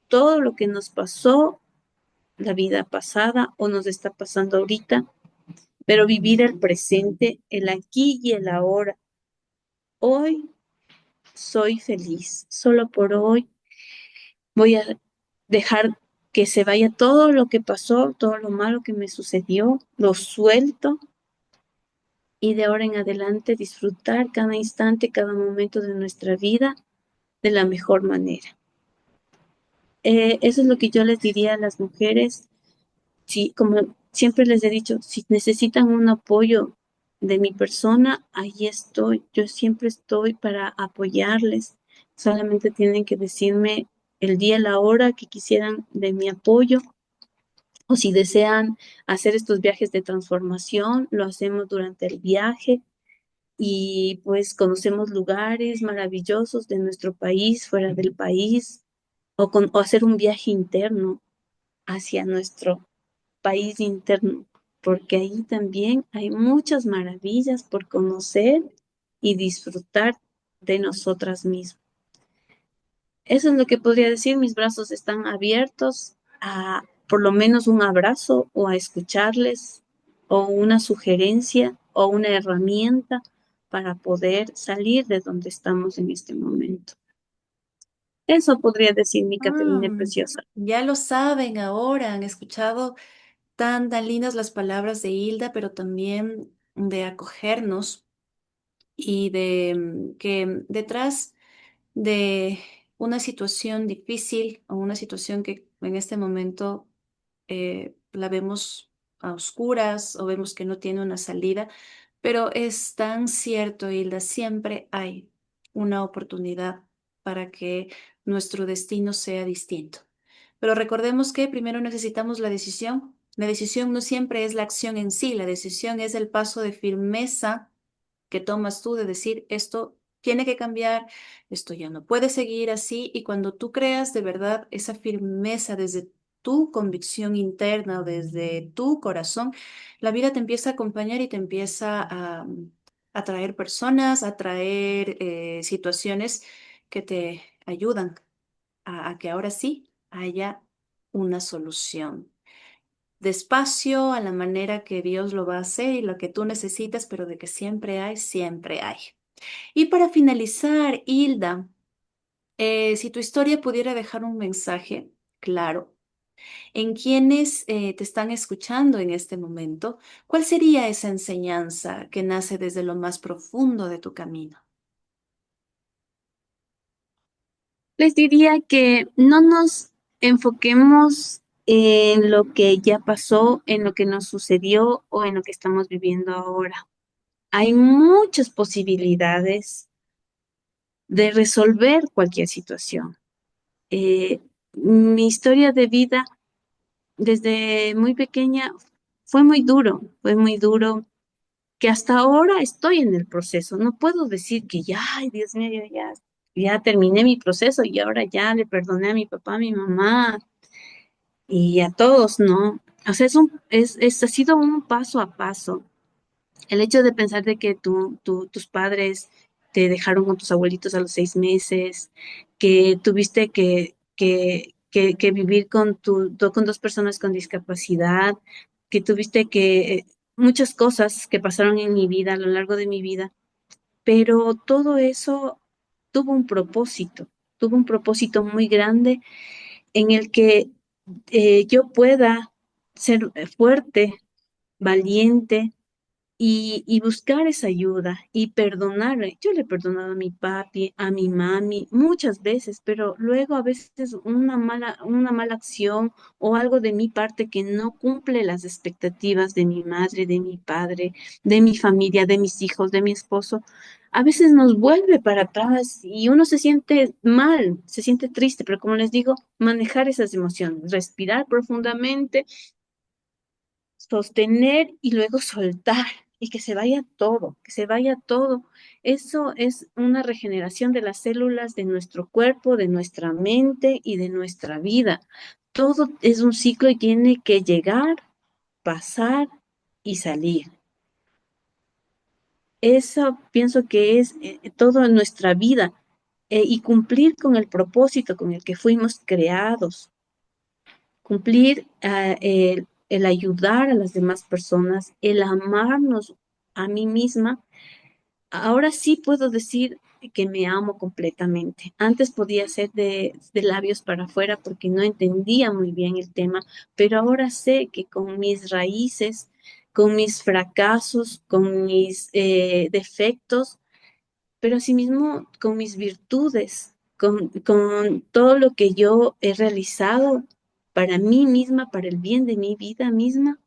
todo lo que nos pasó la vida pasada o nos está pasando ahorita, pero vivir el presente, el aquí y el ahora. Hoy soy feliz, solo por hoy voy a dejar que se vaya todo lo que pasó, todo lo malo que me sucedió, lo suelto y de ahora en adelante disfrutar cada instante, cada momento de nuestra vida de la mejor manera. Eso es lo que yo les diría a las mujeres. Si, como siempre les he dicho, si necesitan un apoyo de mi persona, ahí estoy. Yo siempre estoy para apoyarles. Solamente tienen que decirme el día, la hora que quisieran de mi apoyo. O si desean hacer estos viajes de transformación, lo hacemos durante el viaje y pues conocemos lugares maravillosos de nuestro país, fuera del país, o hacer un viaje interno hacia nuestro país interno, porque ahí también hay muchas maravillas por conocer y disfrutar de nosotras mismas. Eso es lo que podría decir. Mis brazos están abiertos a por lo menos un abrazo o a escucharles o una sugerencia o una herramienta para poder salir de donde estamos en este momento. Eso podría decir mi Caterina Mm, preciosa. ya lo saben ahora, han escuchado tan lindas las palabras de Hilda, pero también de acogernos y de que detrás de una situación difícil o una situación que en este momento la vemos a oscuras o vemos que no tiene una salida, pero es tan cierto, Hilda, siempre hay una oportunidad para que nuestro destino sea distinto. Pero recordemos que primero necesitamos la decisión. La decisión no siempre es la acción en sí, la decisión es el paso de firmeza que tomas tú de decir esto tiene que cambiar, esto ya no puede seguir así, y cuando tú creas de verdad esa firmeza desde tu convicción interna o desde tu corazón, la vida te empieza a acompañar y te empieza a traer personas, a traer situaciones que te ayudan a que ahora sí haya una solución. Despacio, a la manera que Dios lo va a hacer y lo que tú necesitas, pero de que siempre hay, siempre hay. Y para finalizar, Hilda, si tu historia pudiera dejar un mensaje claro en quienes te están escuchando en este momento, ¿cuál sería esa enseñanza que nace desde lo más profundo de tu camino? Les diría que no nos enfoquemos en lo que ya pasó, en lo que nos sucedió o en lo que estamos viviendo ahora. Hay muchas posibilidades de resolver cualquier situación. Eh, Mi historia de vida desde muy pequeña fue muy duro, que hasta ahora estoy en el proceso. No puedo decir que ya, ay, Dios mío, yo ya terminé mi proceso y ahora ya le perdoné a mi papá, a mi mamá y a todos, ¿no? O sea, ha sido un paso a paso. El hecho de pensar de que tus padres te dejaron con tus abuelitos a los 6 meses, que tuviste que vivir con dos personas con discapacidad, que tuviste muchas cosas que pasaron en mi vida, a lo largo de mi vida, pero todo eso tuvo un propósito muy grande en el que yo pueda ser fuerte, valiente y buscar esa ayuda y perdonarle. Yo le he perdonado a mi papi, a mi mami, muchas veces, pero luego a veces una mala acción o algo de mi parte que no cumple las expectativas de mi madre, de mi padre, de mi familia, de mis hijos, de mi esposo, a veces nos vuelve para atrás y uno se siente mal, se siente triste, pero como les digo, manejar esas emociones, respirar profundamente, sostener y luego soltar y que se vaya todo, que se vaya todo. Eso es una regeneración de las células de nuestro cuerpo, de nuestra mente y de nuestra vida. Todo es un ciclo y tiene que llegar, pasar y salir. Eso pienso que es todo en nuestra vida y cumplir con el propósito con el que fuimos creados, cumplir el ayudar a las demás personas, el amarnos a mí misma. Ahora sí puedo decir que me amo completamente. Antes podía ser de labios para afuera porque no entendía muy bien el tema, pero ahora sé que con mis raíces, con mis fracasos, con mis defectos, pero asimismo con mis virtudes, con todo lo que yo he realizado para mí misma, para el bien de mi vida misma,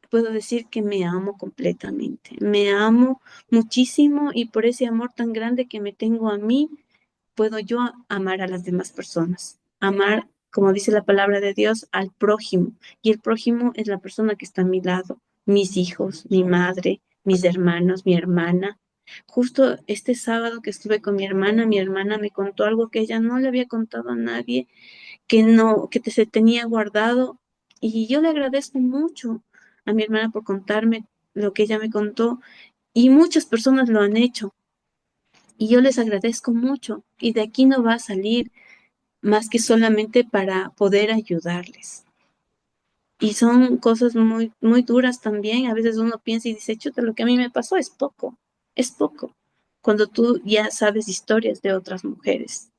puedo decir que me amo completamente. Me amo muchísimo y por ese amor tan grande que me tengo a mí, puedo yo amar a las demás personas. Amar, como dice la palabra de Dios, al prójimo. Y el prójimo es la persona que está a mi lado, mis hijos, mi madre, mis hermanos, mi hermana. Justo este sábado que estuve con mi hermana me contó algo que ella no le había contado a nadie, que no, se tenía guardado. Y yo le agradezco mucho a mi hermana por contarme lo que ella me contó. Y muchas personas lo han hecho. Y yo les agradezco mucho. Y de aquí no va a salir más que solamente para poder ayudarles. Y son cosas muy, muy duras también. A veces uno piensa y dice, chuta, lo que a mí me pasó es poco. es poco. Cuando tú ya sabes historias de otras mujeres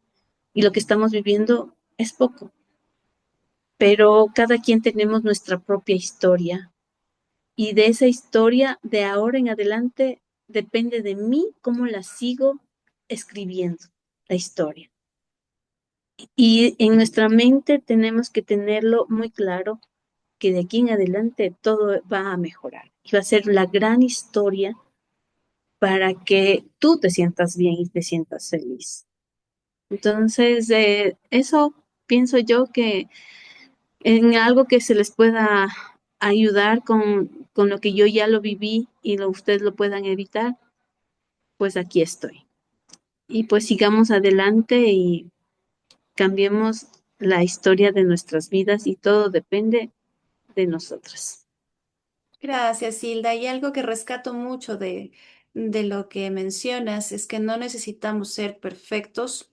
y lo que estamos viviendo es poco, pero cada quien tenemos nuestra propia historia y de esa historia, de ahora en adelante, depende de mí cómo la sigo escribiendo, la historia. Y en nuestra mente tenemos que tenerlo muy claro que de aquí en adelante todo va a mejorar y va a ser la gran historia para que tú te sientas bien y te sientas feliz. Entonces, eso pienso yo que en algo que se les pueda ayudar con lo que yo ya lo viví y ustedes lo puedan evitar, pues aquí estoy. Y pues sigamos adelante y cambiemos la historia de nuestras vidas y todo depende de nosotras. Gracias, Hilda. Y algo que rescato mucho de lo que mencionas es que no necesitamos ser perfectos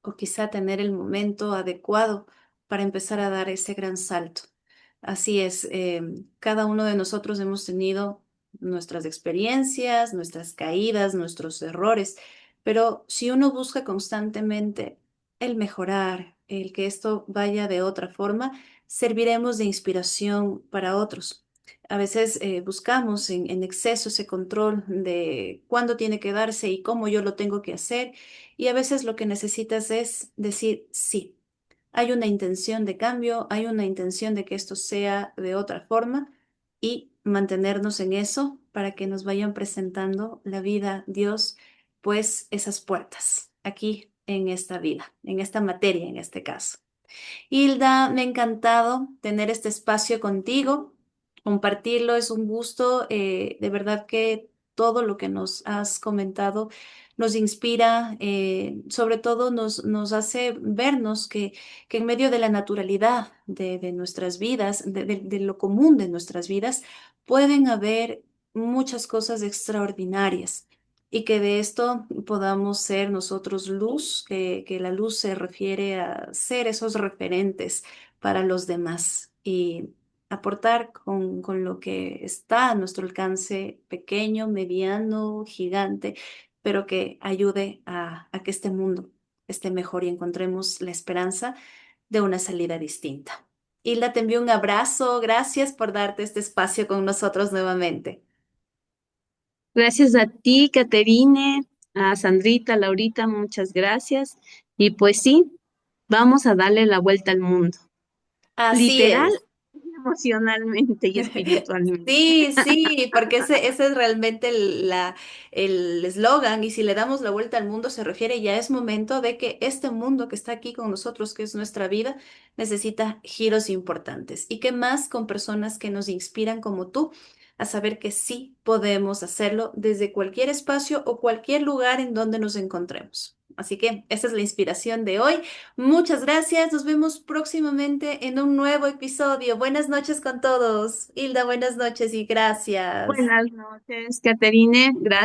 o quizá tener el momento adecuado para empezar a dar ese gran salto. Así es, cada uno de nosotros hemos tenido nuestras experiencias, nuestras caídas, nuestros errores, pero si uno busca constantemente el mejorar, el que esto vaya de otra forma, serviremos de inspiración para otros. A veces buscamos en exceso ese control de cuándo tiene que darse y cómo yo lo tengo que hacer y a veces lo que necesitas es decir sí. Hay una intención de cambio, hay una intención de que esto sea de otra forma y mantenernos en eso para que nos vayan presentando la vida, Dios, pues esas puertas aquí en esta vida, en esta materia en este caso. Hilda, me ha encantado tener este espacio contigo, compartirlo, es un gusto, de verdad que todo lo que nos has comentado nos inspira, sobre todo nos hace vernos que en medio de la naturalidad de nuestras vidas, de lo común de nuestras vidas, pueden haber muchas cosas extraordinarias y que de esto podamos ser nosotros luz, que la luz se refiere a ser esos referentes para los demás y aportar con lo que está a nuestro alcance, pequeño, mediano, gigante, pero que ayude a que este mundo esté mejor y encontremos la esperanza de una salida distinta. Hilda, te envío un abrazo, gracias por darte este espacio con nosotros nuevamente. Gracias a ti, Caterine, a Sandrita, Laurita, muchas gracias. Y pues sí, vamos a darle la vuelta al mundo, Así literal, es. emocionalmente y espiritualmente. Sí, sí, porque ese es realmente el eslogan y si le damos la vuelta al mundo se refiere ya es momento de que este mundo que está aquí con nosotros, que es nuestra vida, necesita giros importantes y que más con personas que nos inspiran como tú a saber que sí podemos hacerlo desde cualquier espacio o cualquier lugar en donde nos encontremos. Así que esa es la inspiración de hoy. Muchas gracias. Nos vemos próximamente en un nuevo episodio. Buenas noches con todos. Hilda, buenas noches y gracias. Buenas noches, Caterine, gracias.